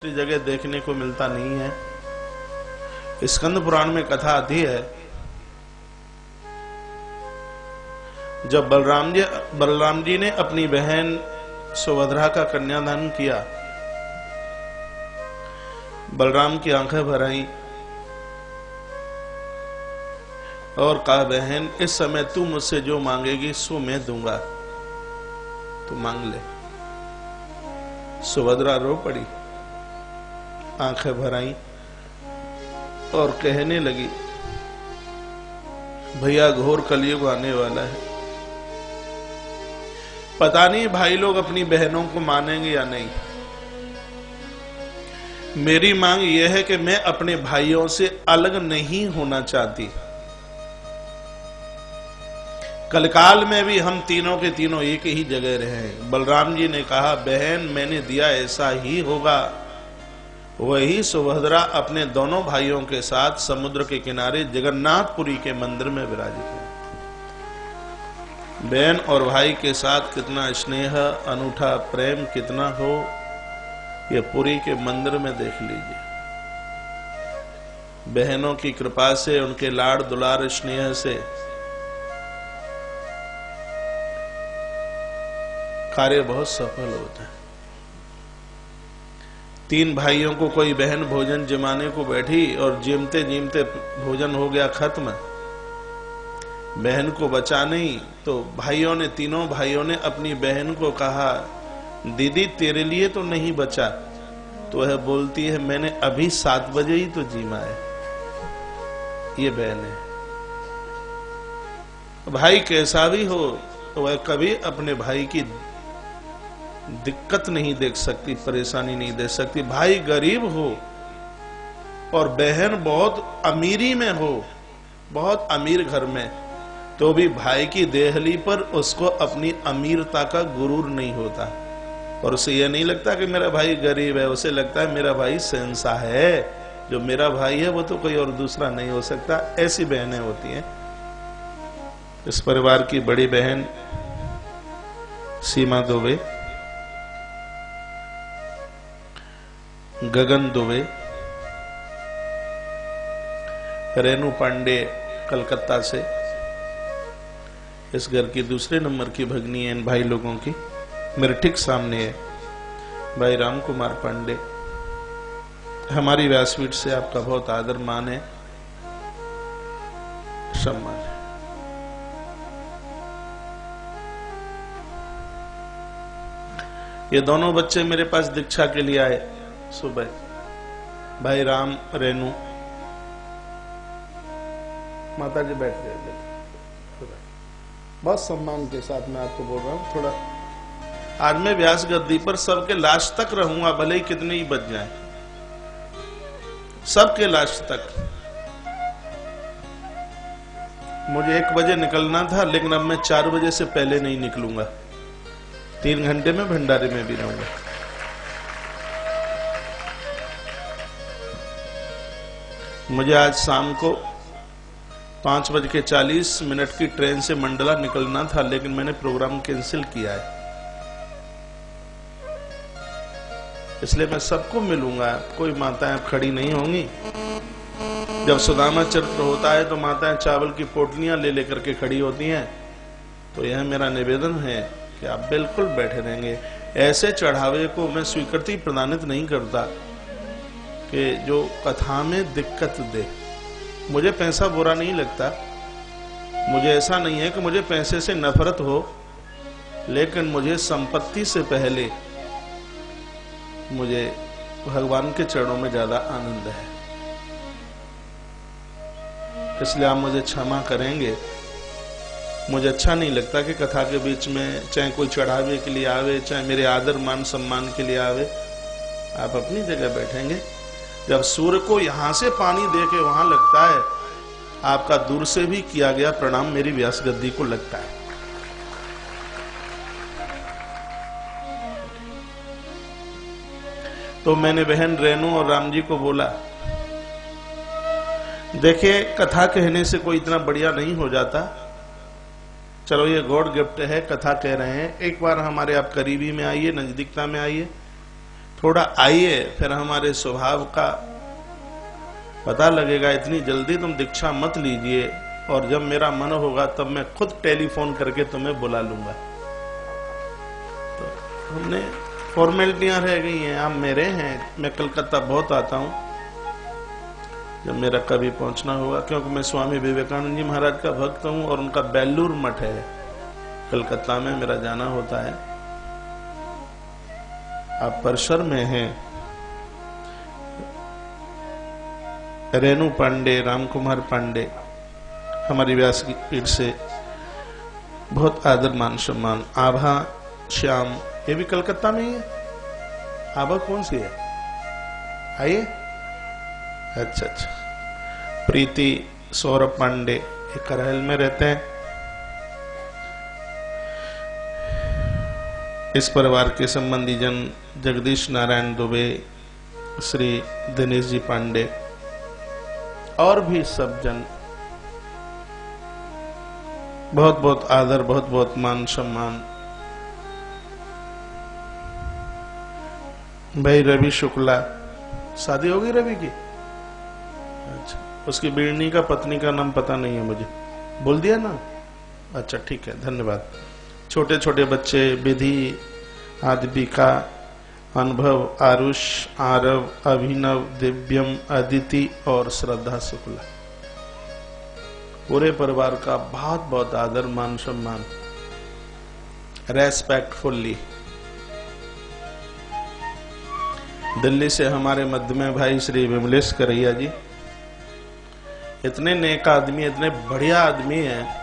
जगह देखने को मिलता नहीं है। स्कंद पुराण में कथा आती है, जब बलराम जी ने अपनी बहन सुभद्रा का कन्यादान किया, बलराम की आंखें भर आई और कहा, बहन इस समय तू मुझसे जो मांगेगी सो मैं दूंगा, तू मांग ले। सुभद्रा रो पड़ी, आंखें भर आई और कहने लगी, भैया घोर कलयुग आने वाला है, पता नहीं भाई लोग अपनी बहनों को मानेंगे या नहीं। मेरी मांग यह है कि मैं अपने भाइयों से अलग नहीं होना चाहती। कलकाल में भी हम तीनों के तीनों एक ही जगह रहे। बलराम जी ने कहा, बहन मैंने दिया ऐसा ही होगा। वही सुभद्रा अपने दोनों भाइयों के साथ समुद्र के किनारे जगन्नाथपुरी के मंदिर में विराजित है। बहन और भाई के साथ कितना स्नेह, अनूठा प्रेम कितना हो, यह पुरी के मंदिर में देख लीजिए। बहनों की कृपा से, उनके लाड़ दुलार स्नेह से कार्य बहुत सफल होता है। तीन भाइयों को कोई बहन भोजन जमाने को बैठी और जिमते जिमते भोजन हो गया खत्म, बहन को बचा नहीं, तो तीनों भाइयों ने अपनी बहन को कहा, दीदी तेरे लिए तो नहीं बचा। तो वह बोलती है, मैंने अभी 7 बजे ही तो जीमा है। ये बहन है। भाई कैसा भी हो तो वह कभी अपने भाई की दिक्कत नहीं देख सकती, परेशानी नहीं देख सकती। भाई गरीब हो और बहन बहुत अमीरी में हो, बहुत अमीर घर में, तो भी भाई की देहली पर उसको अपनी अमीरता का गुरूर नहीं होता और उसे यह नहीं लगता कि मेरा भाई गरीब है। उसे लगता है मेरा भाई शहंशाह है, जो मेरा भाई है वो तो कोई और दूसरा नहीं हो सकता। ऐसी बहनें होती हैं। इस परिवार की बड़ी बहन सीमा दुबे, गगन दुबे, रेणु पांडे कलकत्ता से इस घर की दूसरे नंबर की भगनी है। इन भाई लोगों की मेरे ठीक सामने है भाई राम कुमार पांडे। हमारी व्यासपीठ से आपका बहुत आदर मान है, सम्मान है। ये दोनों बच्चे मेरे पास दीक्षा के लिए आए सुबह, भाई राम, रेणु। माता जी बैठ गए, बहुत सम्मान के साथ मैं आपको बोल रहा हूं। थोड़ा आज मैं व्यास गद्दी पर सबके लास्ट तक रहूंगा, भले ही कितने ही बच जाएं, सबके लास्ट तक। मुझे 1 बजे निकलना था, लेकिन अब मैं 4 बजे से पहले नहीं निकलूंगा। 3 घंटे में भंडारे में भी रहूंगा। मुझे आज शाम को 5:40 की ट्रेन से मंडला निकलना था, लेकिन मैंने प्रोग्राम कैंसिल किया है। इसलिए मैं सबको मिलूंगा। कोई माताएं खड़ी नहीं होंगी। जब सुदामा चरित्र होता है तो माताएं चावल की पोटलियां ले लेकर के खड़ी होती हैं। तो यह मेरा निवेदन है कि आप बिल्कुल बैठे रहेंगे। ऐसे चढ़ावे को मैं स्वीकृति प्रदानित नहीं करता कि जो कथा में दिक्कत दे। मुझे पैसा बुरा नहीं लगता, मुझे ऐसा नहीं है कि मुझे पैसे से नफरत हो, लेकिन मुझे संपत्ति से पहले मुझे भगवान के चरणों में ज्यादा आनंद है। इसलिए आप मुझे क्षमा करेंगे। मुझे अच्छा नहीं लगता कि कथा के बीच में चाहे कोई चढ़ावे के लिए आवे, चाहे मेरे आदर मान सम्मान के लिए आवे। आप अपनी जगह बैठेंगे। जब सूर्य को यहां से पानी दे के वहां लगता है, आपका दूर से भी किया गया प्रणाम मेरी व्यास गद्दी को लगता है। तो मैंने बहन रेणु और राम जी को बोला, देखिए कथा कहने से कोई इतना बढ़िया नहीं हो जाता। चलो ये गॉड गिफ्ट है, कथा कह रहे हैं, एक बार हमारे आप करीबी में आइए, नजदीकता में आइए। थोड़ा आइए, फिर हमारे स्वभाव का पता लगेगा। इतनी जल्दी तुम दीक्षा मत लीजिए, और जब मेरा मन होगा तब मैं खुद टेलीफोन करके तुम्हें बुला लूंगा। तो हमने फॉर्मेलिटियां रह गई हैं। आप मेरे हैं, मैं कलकत्ता बहुत आता हूं जब मेरा कभी पहुंचना होगा, क्योंकि मैं स्वामी विवेकानंद जी महाराज का भक्त हूं और उनका बेलूर मठ है कलकत्ता में, मेरा जाना होता है। आप परिसर में हैं। रेणु पांडे, रामकुमार पांडे हमारी व्यास की पीठ से बहुत आदर मान सम्मान। आभा श्याम, ये भी कलकत्ता में ही है। आभा कौन सी है? आइए। अच्छा अच्छा। प्रीति, सौरभ पांडे ये करहल में रहते हैं। इस परिवार के संबंधी जन जगदीश नारायण दुबे, श्री दिनेश जी पांडे और भी सब जन, बहुत बहुत आदर, बहुत बहुत मान सम्मान। भाई रवि शुक्ला, शादी होगी रवि की? अच्छा, उसकी बीड़नी का पत्नी का नाम पता नहीं है मुझे, बोल दिया ना? अच्छा ठीक है, धन्यवाद। छोटे छोटे बच्चे विधि, आदिपिका, अनुभव, आरुष, आरव, अभिनव, दिव्यम, अदिति और श्रद्धा शुक्ला, पूरे परिवार का बहुत बहुत आदर मान सम्मान, रेस्पेक्टफुल्ली। दिल्ली से हमारे मध्य में भाई श्री विमलेश करैया जी, इतने नेक आदमी, इतने बढ़िया आदमी हैं,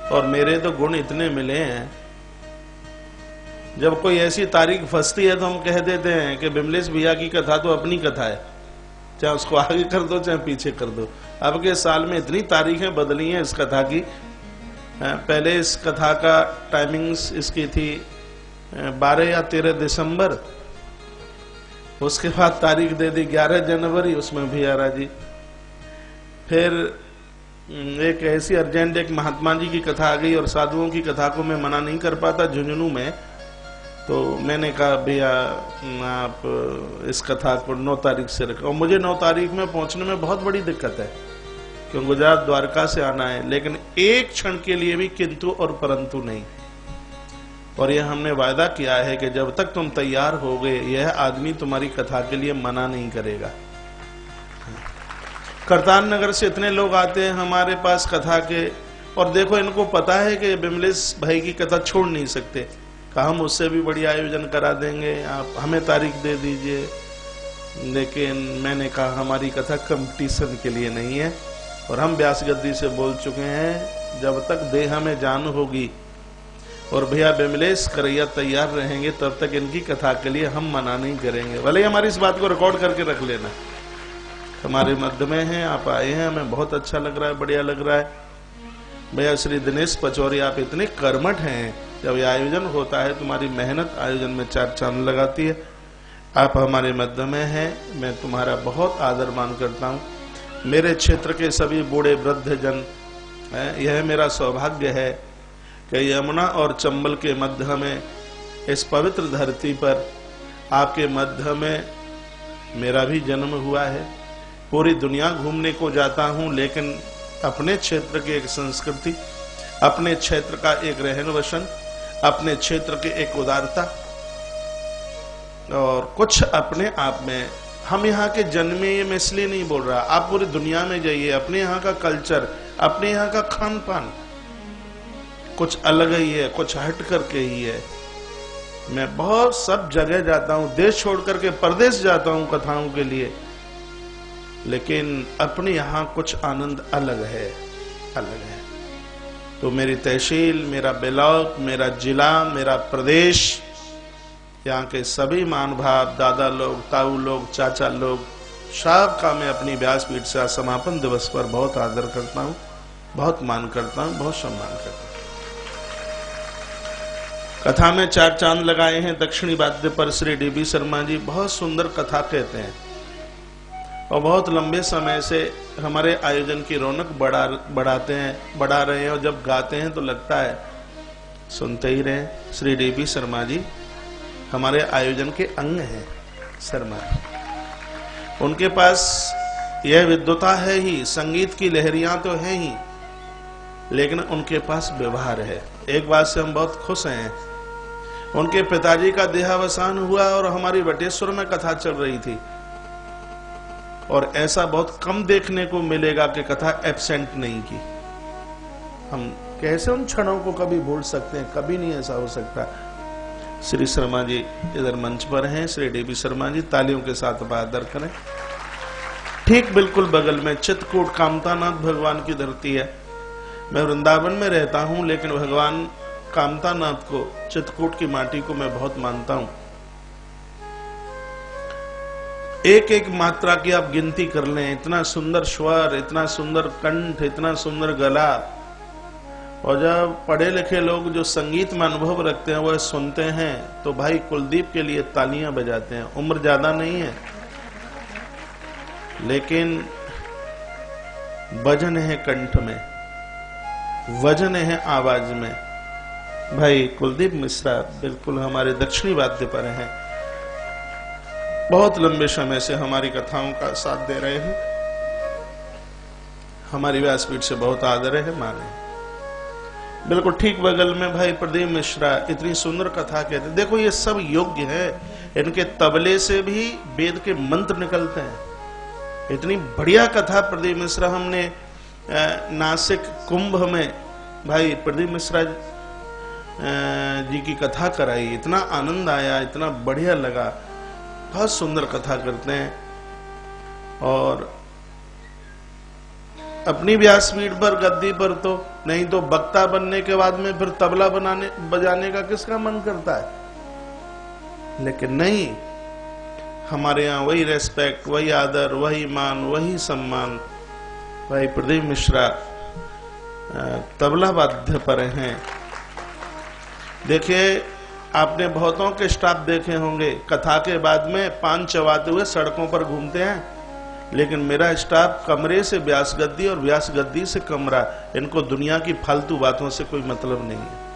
और मेरे तो गुण इतने मिले हैं। जब कोई ऐसी तारीख फंसती है तो हम कह देते हैं कि विमलेश भैया की कथा तो अपनी कथा है, चाहे उसको आगे कर दो चाहे पीछे कर दो। अब के साल में इतनी तारीखें बदली हैं इस कथा की। पहले इस कथा का टाइमिंग्स इसकी थी 12 या 13 दिसंबर, उसके बाद तारीख दे दी 11 जनवरी, उसमें भी आरा जी। फिर एक ऐसी अर्जेंट एक महात्मा जी की कथा आ गई, और साधुओं की कथा को मैं मना नहीं कर पाता झुंझुनू में, तो मैंने कहा भैया आप इस कथा को 9 तारीख से रखो। और मुझे 9 तारीख में पहुंचने में बहुत बड़ी दिक्कत है, क्योंकि गुजरात द्वारका से आना है, लेकिन एक क्षण के लिए भी किंतु और परंतु नहीं। और यह हमने वायदा किया है कि जब तक तुम तैयार हो गए, यह आदमी तुम्हारी कथा के लिए मना नहीं करेगा। करतार नगर से इतने लोग आते हैं हमारे पास कथा के, और देखो इनको पता है कि विमलेश भाई की कथा छोड़ नहीं सकते, कहा हम उससे भी बड़ी आयोजन करा देंगे, आप हमें तारीख दे दीजिए। लेकिन मैंने कहा हमारी कथा कंपटीशन के लिए नहीं है, और हम व्यास गद्दी से बोल चुके हैं जब तक देह में जान होगी और भैया विमलेश करैया तैयार रहेंगे, तब तक इनकी कथा के लिए हम मना नहीं करेंगे। भले हमारी इस बात को रिकॉर्ड करके रख लेना। हमारे मध्य में हैं, आप आए हैं, हमें बहुत अच्छा लग रहा है, बढ़िया लग रहा है। भैया श्री दिनेश पचौरी, आप इतने कर्मठ हैं, जब ये आयोजन होता है तुम्हारी मेहनत आयोजन में 4 चांद लगाती है। आप हमारे मध्य में हैं, मैं तुम्हारा बहुत आदर मान करता हूँ। मेरे क्षेत्र के सभी बूढ़े वृद्ध जन, यह मेरा सौभाग्य है कि यमुना और चंबल के मध्य में, इस पवित्र धरती पर आपके मध्य में मेरा भी जन्म हुआ है। पूरी दुनिया घूमने को जाता हूँ, लेकिन अपने क्षेत्र की एक संस्कृति, अपने क्षेत्र का एक रहन वसन, अपने क्षेत्र की एक उदारता, और कुछ अपने आप में, हम यहाँ के जन्मे, ये मैं इसलिए नहीं बोल रहा, आप पूरी दुनिया में जाइए, अपने यहाँ का कल्चर, अपने यहाँ का खान पान कुछ अलग ही है, कुछ हट करके ही है। मैं बहुत सब जगह जाता हूँ, देश छोड़ करके परदेश जाता हूँ कथाओं के लिए, लेकिन अपने यहाँ कुछ आनंद अलग है, अलग है। तो मेरी तहसील, मेरा ब्लॉक, मेरा जिला, मेरा प्रदेश, यहाँ के सभी महानुभाव, दादा लोग, ताऊ लोग, चाचा लोग, सबका मैं अपनी व्यासपीठ से समापन दिवस पर बहुत आदर करता हूँ, बहुत मान करता हूँ, बहुत सम्मान करता हूँ। कथा में 4 चांद लगाए हैं दक्षिणी वाद्य पर श्री डीबी शर्मा जी, बहुत सुंदर कथा कहते हैं, और बहुत लंबे समय से हमारे आयोजन की रौनक बढ़ाते हैं, बढ़ा रहे हैं, और जब गाते हैं तो लगता है सुनते ही रहे। श्री डीबी शर्मा जी हमारे आयोजन के अंग हैं शर्मा। उनके पास यह विद्वता है ही, संगीत की लहरियां तो है ही, लेकिन उनके पास व्यवहार है। एक बात से हम बहुत खुश हैं, उनके पिताजी का देहावसान हुआ और हमारी बटेश्वर में कथा चल रही थी, और ऐसा बहुत कम देखने को मिलेगा कि कथा एब्सेंट नहीं की। हम कैसे उन क्षणों को कभी भूल सकते हैं? कभी नहीं ऐसा हो सकता। श्री शर्मा जी इधर मंच पर हैं, श्री डीबी शर्मा जी तालियों के साथ आदर करें। ठीक बिल्कुल बगल में चित्रकूट कामतानाथ भगवान की धरती है। मैं वृंदावन में रहता हूं, लेकिन भगवान कामतानाथ को, चित्रकूट की माटी को मैं बहुत मानता हूं। एक एक मात्रा की आप गिनती कर लें, इतना सुंदर स्वर, इतना सुंदर कंठ, इतना सुंदर गला। और जब पढ़े लिखे लोग जो संगीत में अनुभव रखते हैं वह सुनते हैं तो भाई कुलदीप के लिए तालियां बजाते हैं। उम्र ज्यादा नहीं है, लेकिन वजन है कंठ में, वजन है आवाज में। भाई कुलदीप मिश्रा बिल्कुल हमारे दक्षिणी वाद्य पर हैं, बहुत लंबे समय से हमारी कथाओं का साथ दे रहे हैं, हमारी व्यासपीठ से बहुत आदर है, माने। बिल्कुल ठीक बगल में भाई प्रदीप मिश्रा इतनी सुंदर कथा कहते। देखो ये सब योग्य है, इनके तबले से भी वेद के मंत्र निकलते हैं। इतनी बढ़िया कथा प्रदीप मिश्रा, हमने नासिक कुंभ में भाई प्रदीप मिश्रा जी की कथा कराई, इतना आनंद आया, इतना बढ़िया लगा, बहुत सुंदर कथा करते हैं। और अपनी व्यासपीठ पर, गद्दी पर तो नहीं, तो वक्ता बनने के बाद में फिर तबला बजाने का किसका मन करता है? लेकिन नहीं, हमारे यहाँ वही रेस्पेक्ट, वही आदर, वही मान, वही सम्मान। भाई प्रदीप मिश्रा तबला वाद्य पर हैं। देखिए, आपने बहुतों के स्टाफ देखे होंगे, कथा के बाद में पान चबाते हुए सड़कों पर घूमते हैं, लेकिन मेरा स्टाफ कमरे से व्यास गद्दी और व्यास गद्दी से कमरा, इनको दुनिया की फालतू बातों से कोई मतलब नहीं है।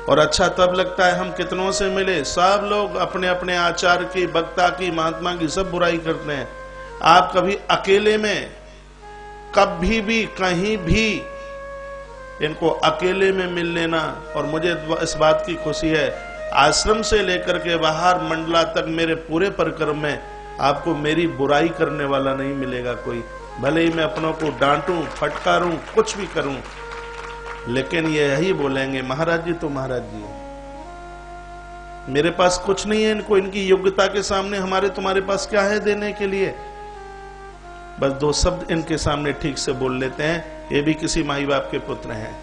और अच्छा तब लगता है हम कितनों से मिले, सब लोग अपने अपने आचार की, वक्ता की, महात्मा की सब बुराई करते हैं। आप कभी अकेले में, कभी भी, कहीं भी इनको अकेले में मिल लेना। और मुझे इस बात की खुशी है, आश्रम से लेकर के बाहर मंडला तक मेरे पूरे परिक्रम में आपको मेरी बुराई करने वाला नहीं मिलेगा कोई। भले ही मैं अपनों को डांटूं, फटकारूं, कुछ भी करूं, लेकिन ये यही बोलेंगे, महाराज जी तो महाराज जी है, मेरे पास कुछ नहीं है। इनको, इनकी योग्यता के सामने हमारे तुम्हारे पास क्या है देने के लिए? बस दो शब्द इनके सामने ठीक से बोल लेते हैं, ये भी किसी माई बाप के पुत्र हैं,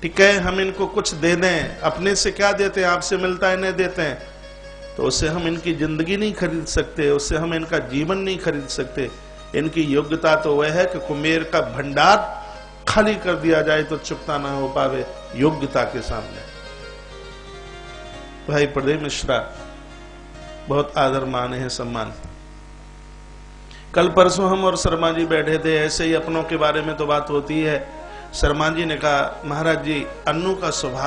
ठीक है, हम इनको कुछ दे दें। अपने से क्या देते हैं? आपसे मिलता है, नहीं देते हैं, तो उससे हम इनकी जिंदगी नहीं खरीद सकते, उससे हम इनका जीवन नहीं खरीद सकते। इनकी योग्यता तो वह है कि कुमेर का भंडार खाली कर दिया जाए तो चुकता ना हो पावे योग्यता के सामने। भाई प्रदीप मिश्रा बहुत आदर माने हैं, सम्मान। कल परसों हम और शर्मा जी बैठे थे, ऐसे ही अपनों के बारे में तो बात होती है। शर्मा जी ने कहा, महाराज जी अन्नू का स्वभाव